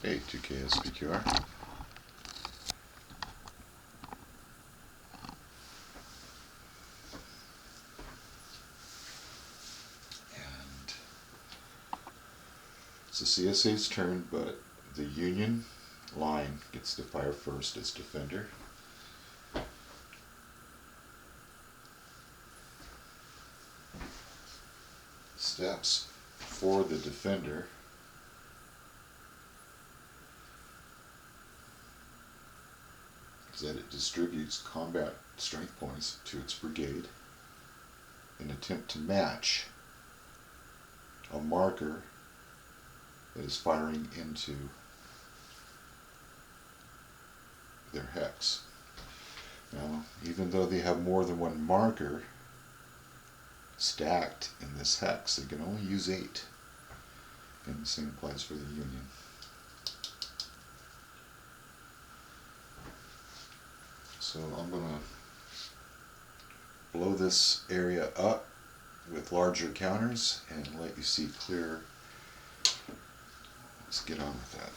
A 2KSPQR. And it's the CSA's turn, but the Union line gets to fire first as defender. Steps for the defender is that it distributes combat strength points to its brigade in an attempt to match a marker that is firing into their hex. Now, even though they have more than one marker stacked in this hex, they can only use 8. And the same applies for the Union. So I'm going to blow this area up with larger counters and let you see clear. Let's get on with that.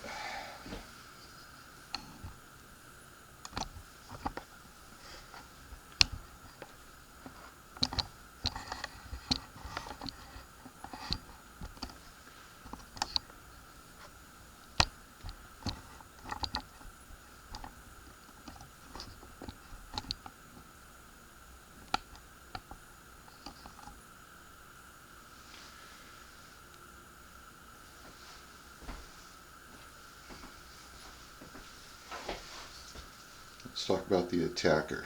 Let's talk about the attacker.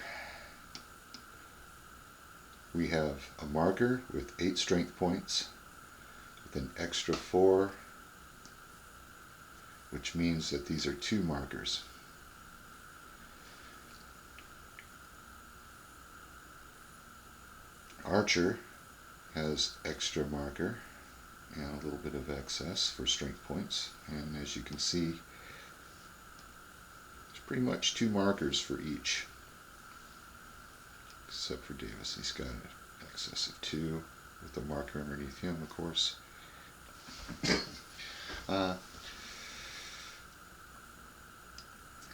We have a marker with 8 strength points with an extra 4, which means that these are 2 markers. Archer has extra marker and a little bit of excess for strength points, and as you can see, pretty much 2 markers for each, except for Davis. He's got an excess of 2 with a marker underneath him, of course.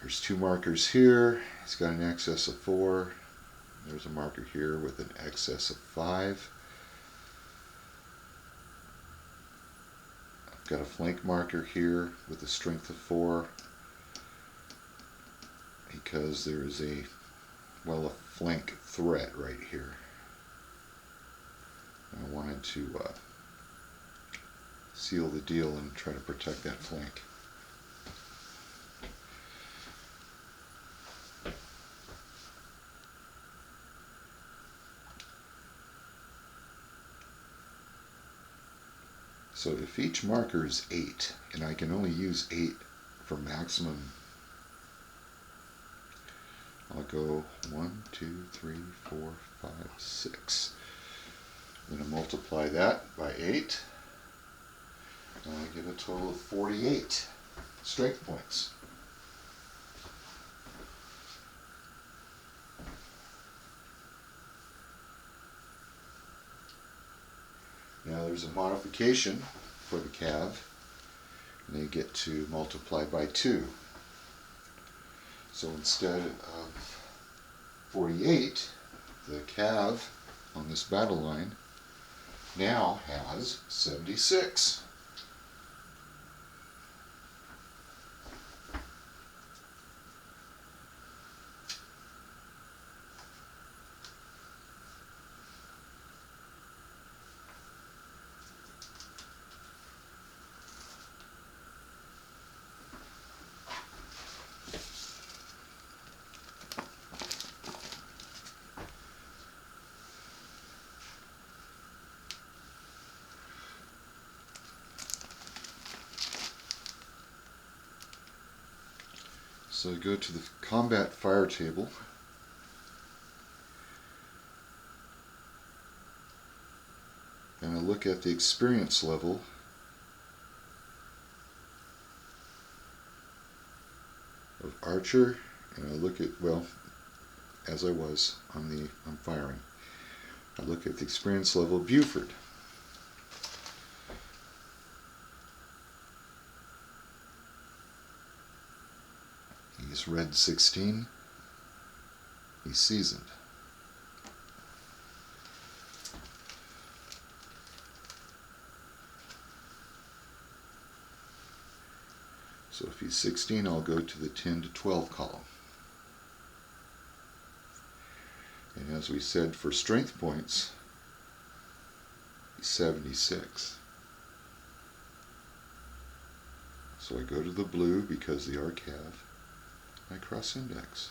There's 2 markers here. He's got an excess of 4. There's a marker here with an excess of 5. I've got a flank marker here with a strength of 4. Because there is a flank threat right here. I wanted to seal the deal and try to protect that flank. So if each marker is 8, and I can only use 8 for maximum, I'll go 1, 2, 3, 4, 5, 6. I'm going to multiply that by 8, and I get a total of 48 strength points. Now there's a modification for the cav, and they get to multiply by 2. So instead of 48, the cav on this battle line now has 76. So I go to the combat fire table, and I look at the experience level of Archer, and I look at, well, as I was on firing, I look at the experience level of Buford. He's red 16. He's seasoned. So if he's 16, I'll go to the 10 to 12 column. And as we said, for strength points, he's 76. So I go to the blue because the RCAV, I cross index.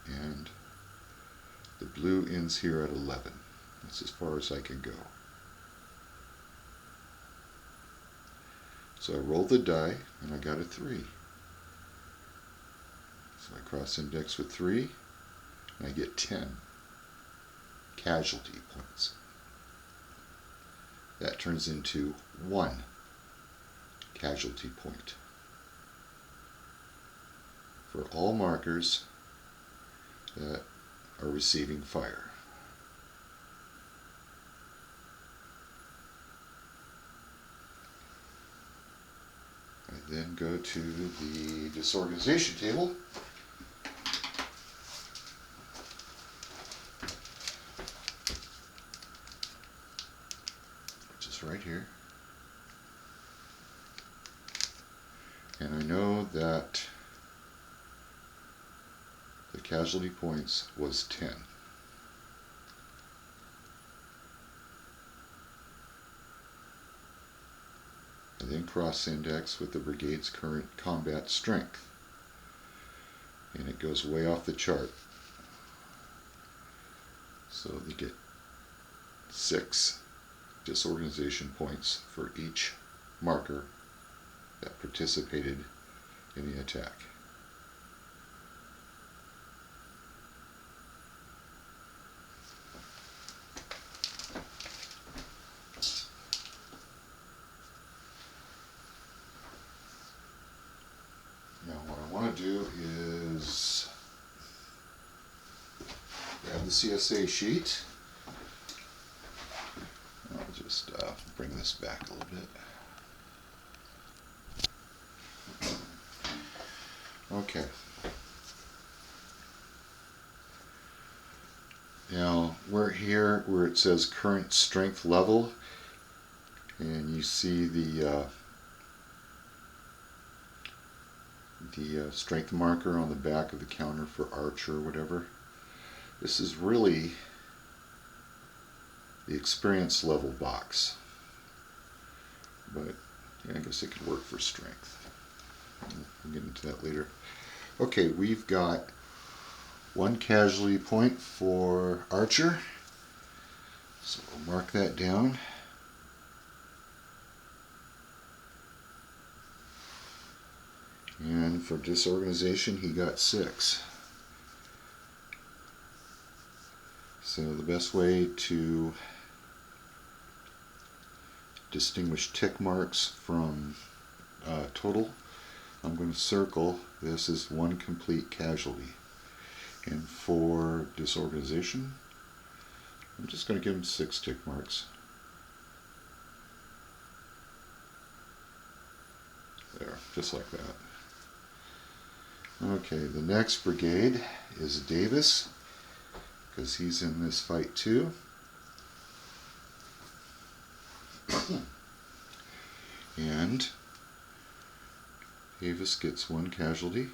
And the blue ends here at 11. That's as far as I can go. So I roll the die and I got a 3. So I cross index with 3 and I get 10 casualty points. That turns into 1 casualty point for all markers that are receiving fire. I then go to the disorganization table. Which is right here. And I know that the casualty points was 10. I then cross-index with the brigade's current combat strength. And it goes way off the chart. So they get 6 disorganization points for each marker that participated in the attack. Now what I want to do is grab the CSA sheet. I'll just bring this back a little bit. Okay. Now we're here where it says current strength level, and you see the strength marker on the back of the counter for archer or whatever. This is really the experience level box, but yeah, I guess it could work for strength. We'll get into that later. Okay, we've got 1 casualty point for archer, so we'll mark that down. And for disorganization, he got 6. So the best way to distinguish tick marks from total, I'm going to circle this as 1 complete casualty. And for disorganization, I'm just going to give him 6 tick marks. There, just like that. Okay, the next brigade is Davis, because he's in this fight too. And Davis gets 1 casualty,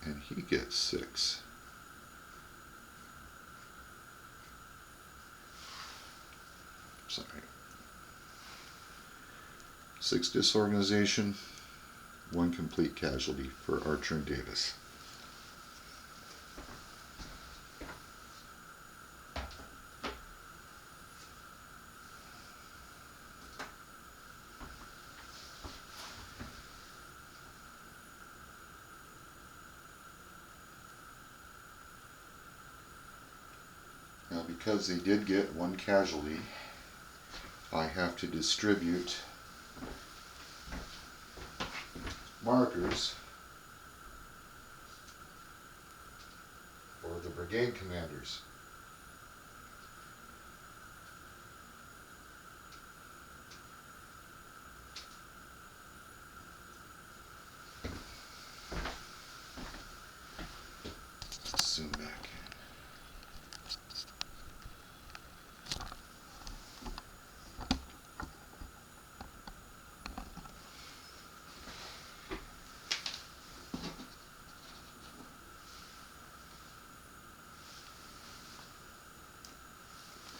and he gets 6. Sorry. 6 disorganization, 1 complete casualty for Archer and Davis. Now, because they did get 1 casualty, I have to distribute markers for the brigade commanders.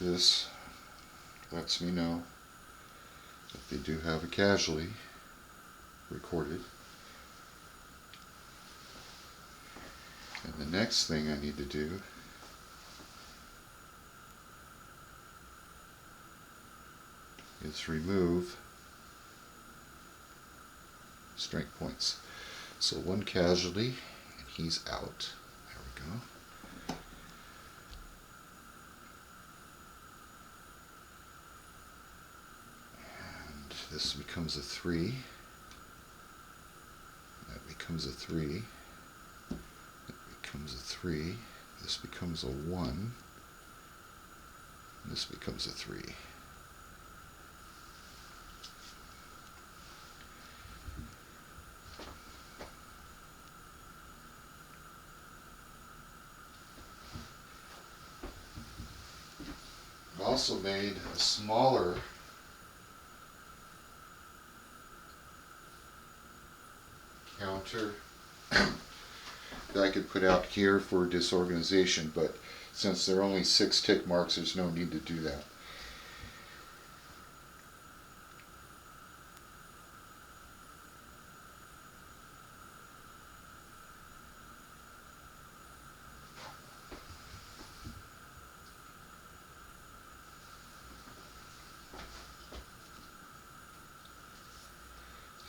This lets me know that they do have a casualty recorded. And the next thing I need to do is remove strength points. So one casualty, and he's out. There we go. And this becomes a 3. That becomes a 3. That becomes a 3. This becomes a 1. This becomes a 3. I've also made a smaller counter that I could put out here for disorganization, but since there are only 6 tick marks, there's no need to do that.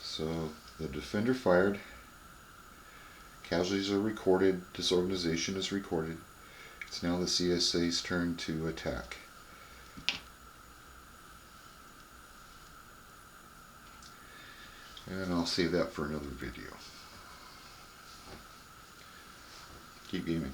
So the defender fired, casualties are recorded, disorganization is recorded. It's now the CSA's turn to attack. And I'll save that for another video. Keep gaming.